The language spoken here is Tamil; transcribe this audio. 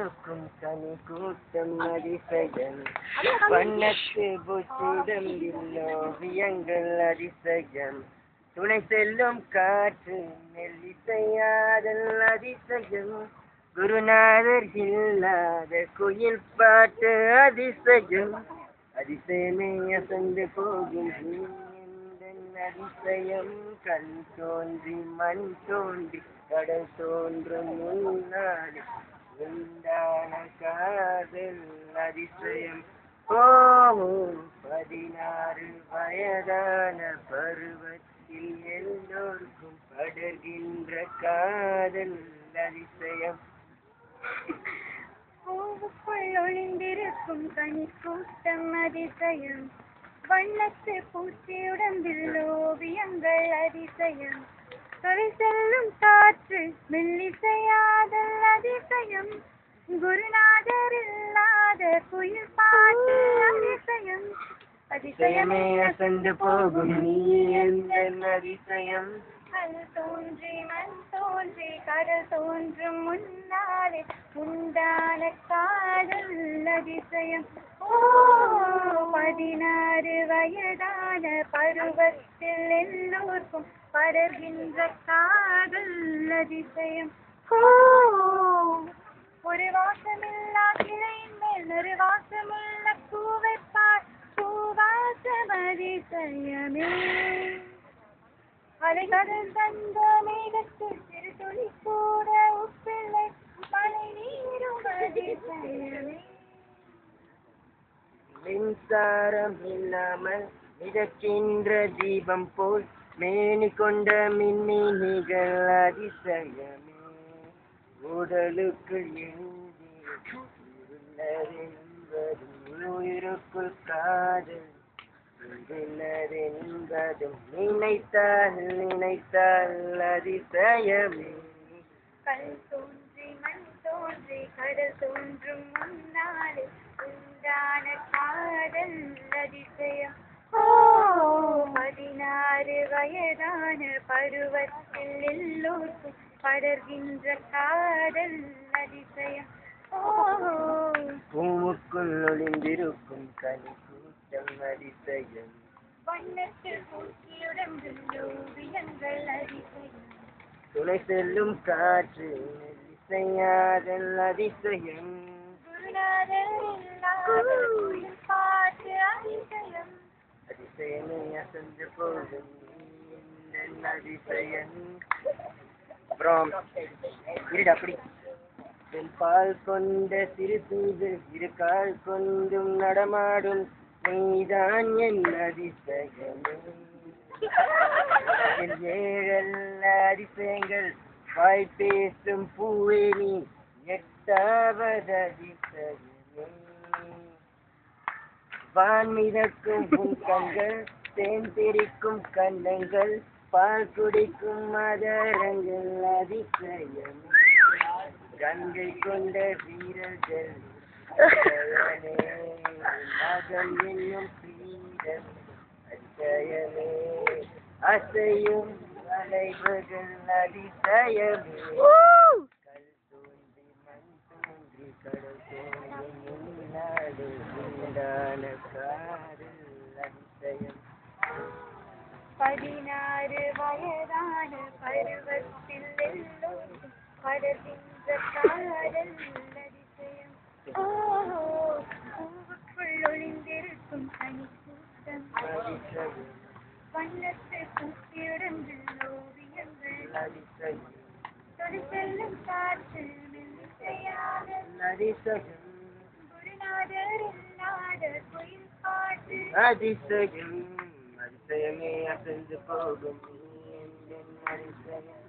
ஒளிந்திருக்கும் கனி கூட்டம் அதிசயம் வண்ணத்து பூச்சிடம் ஓவியங்கள் அதிசயம் துணை செல்லும் காற்று மெல்லிசையாதல் அதிசயம் குருநாதர் இல்லாத குயில் பாட்டு அதிசயம் அதிசயமே அசந்து போகும் அதிசயம் கண் தோன்றி மண் தோன்றி கடல் தோன்றும் முன்னாடி உண்டான காதல் அதிசயம் ஓ 16 வயதான பருவத்தில் எல்லோருக்கும் படர்கின்ற காதல் அதிசயம் பூவுக்குள் ஒளிந்திருக்கும் கனி கூட்டம் அதிசயம் வண்ணத்து பூச்சியுடம்பில் ஓவியங்கள் அதிசயம் தொலை செல்லும் காற்று மெல்லிசையாதல் அதிசயம் குருநாதர் இல்லாத குயில் பாட்டு அதிசயம் அதிசயமே அசந்து போகும் நீ எந்த அதிசயம் கல் தோன்றி மண் தோன்றி கடல் தோன்றும் முன்னாலே உண்டான காதல் அதிசயம் ஓ 16 வயதான பருவத்தில் எல்லோருக்கும் படர்கின்ற காதல் அதிசயம் ஓ ஒரு வாசமில்லா கிளையின் மேல் ஒரு வாசமுள்ள பூவை பார் பூவாசம் அதிசயமே அலைகடல் தந்த மேகத்தில் சிறு துளி கூட உப்பில்லை மழை நீரும் அதிசயமே மின்சாரம் இல்லாமல் மிதக்கின்ற தீபம் போல் மேனி கொண்ட மின்மினிகள் அதிசயமே உடலுக்குள் எழுதியுள்ளதென்பதும் உயிருக்குள் காதல் என்பதும் நினைத்தால் அதிசயமே கல் தோன்றி மண் தோன்றி கடல் தோன்றும் முன்னாலே உண்டான காதல் அதிசயம் ஓ 16 வயதான பருவத்தில் எல்லோருக்கும் படர்கின்ற காதல் அதிசயம் ஓ பூவுக்குள் ஒளிந்திருக்கும் கனி கூட்டம் அதிசயம் வண்ணத்தில் பூச்சியுடம்பில் ஓவியங்கள் அதிசயம் துணை செல்லும் காற்று மெல்லிசையாதல் அதிசயம் குருநாதர் இல்லாத குயில் பாட்டு அதிசயம் அதிசயமே அசந்து போகும் இந்த அதிசயம் அப்புறம் இருடா அப்படி பால் கொண்ட சிறு தூது இரு கால் கொண்டும் நடமாடும் நீதான் என் அதிசயமே ஏழல்ல அதிசயங்கள் வாய் பேசும் பூவே நீ எட்டாவது அதிசயமே வான் மிதக்கும் உன் கண்கள் தேன் பிரிக்கும் கண்ணங்கள் பால் குடிக்கும் மதரங்கள் அதிசயம் கங்கை கொண்ட வீரர்கள் மகம் என்னும் பீடம் அதிசயமே அசையும் அலைவுகள் அதிசயமே கல் தோன்றி மண் தோன்றி கடல் தோன்றி நாடு உண்டான காதல் அதிசயம் 16 வயதான பருவத்தில் எல்லோரும் படர்கின்ற காதல் அதிசயம் ஓ பூவுக்குள் ஒளிந்திருக்கும் கனி கூட்டம் அதிசயம் வண்ணத்து பூச்சியுடம்பில் ஓவியங்கள் அதிசயம் தொலை செல்லும் காற்று மெல்லிசையாதல் அதிசயம் குருநாதர் இல்லாத குயில் பாட்டு அதிசயம் அதிசயமே அசந்து போகும் அதிசயம்